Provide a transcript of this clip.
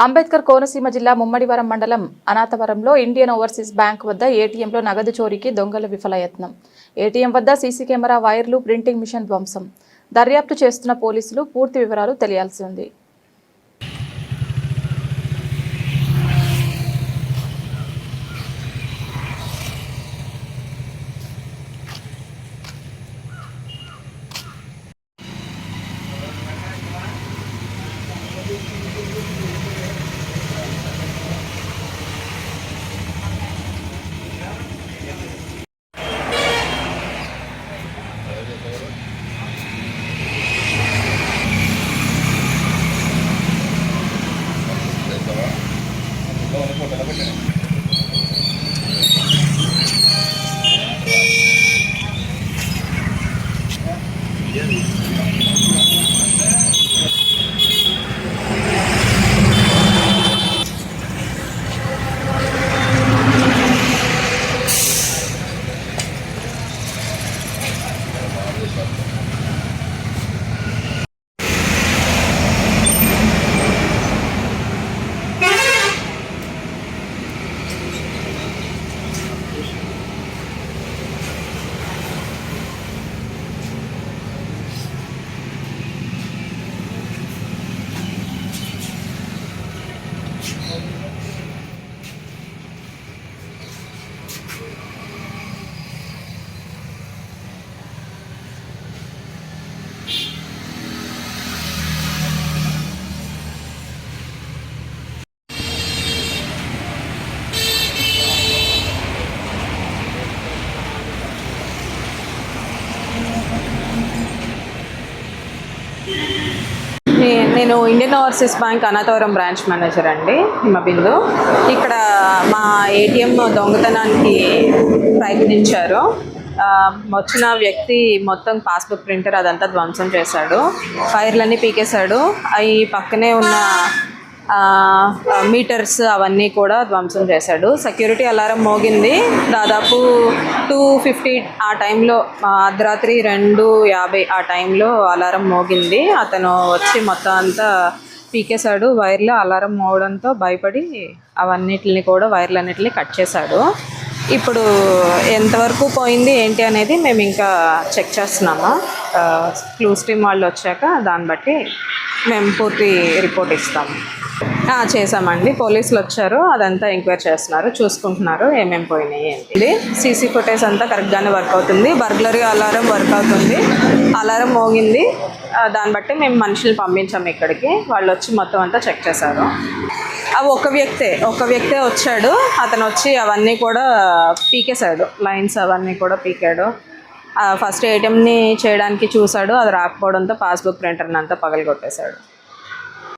అంబేద్కర్ కోనసీమ జిల్లా ముమ్మడివరం మండలం అనాథవరంలో Indian overseas bank వద్ద ఏటీఎంలో నగదు చోరీకి దొంగల విఫలయత్నం. ఏటీఎం వద్ద సీసీ కెమెరా వైర్లు, ప్రింటింగ్ మిషన్ ధ్వంసం. దర్యాప్తు చేస్తున్న పోలీసులు పూర్తి వివరాలు తెలియాల్సి ఉంది. నేను Indian overseas bank Anathavaram branch manager అండి, హిమబిందు. ఇక్కడ మా ఏటీఎం దొంగతనానికి ప్రయత్నించారు. వచ్చిన వ్యక్తి మొత్తం పాస్బుక్ ప్రింటర్ అదంతా ధ్వంసం చేశాడు, వైర్లన్నీ పీకేశాడు. అవి పక్కనే ఉన్న మీటర్స్ అవన్నీ కూడా ధ్వంసం చేశాడు. సెక్యూరిటీ అలారం మోగింది. దాదాపు 2:50 ఆ టైంలో, అర్ధరాత్రి 2:50 ఆ టైంలో అలారం మోగింది. అతను వచ్చి మొత్తం అంతా పీకేశాడు. వైర్లు అలారం మోగడంతో భయపడి వైర్లన్నిటిని కట్ చేశాడు. ఇప్పుడు ఎంతవరకు పోయింది ఏంటి అనేది మేము ఇంకా చెక్ చేస్తున్నాము. క్లూస్ టీమ్ వాళ్ళు వచ్చాక దాన్ని బట్టి మేము పూర్తి రిపోర్ట్ ఇస్తాము. చేసామండి, పోలీసులు వచ్చారు, అదంతా ఎంక్వైరీ చేస్తున్నారు, చూసుకుంటున్నారు ఏమేమి పోయినాయి ఏంటి. సీసీ ఫుటేజ్ అంతా కరెక్ట్గానే వర్క్ అవుతుంది. బర్గ్లరీ అలారం వర్క్ అవుతుంది. అలారం మోగింది, దాన్ని బట్టి మేము మనుషులు పంపించాము ఇక్కడికి. వాళ్ళు వచ్చి మొత్తం అంతా చెక్ చేశారు. అవి ఒక వ్యక్తే వచ్చాడు. అతను వచ్చి అవన్నీ కూడా పీకేశాడు, లైన్స్ అవన్నీ కూడా పీకాడు. ఫస్ట్ ఏటీఎంని చేయడానికి చూశాడు, అది రాకపోవడంతో పాస్బుక్ ప్రింటర్ని అంతా పగలగొట్టేశాడు.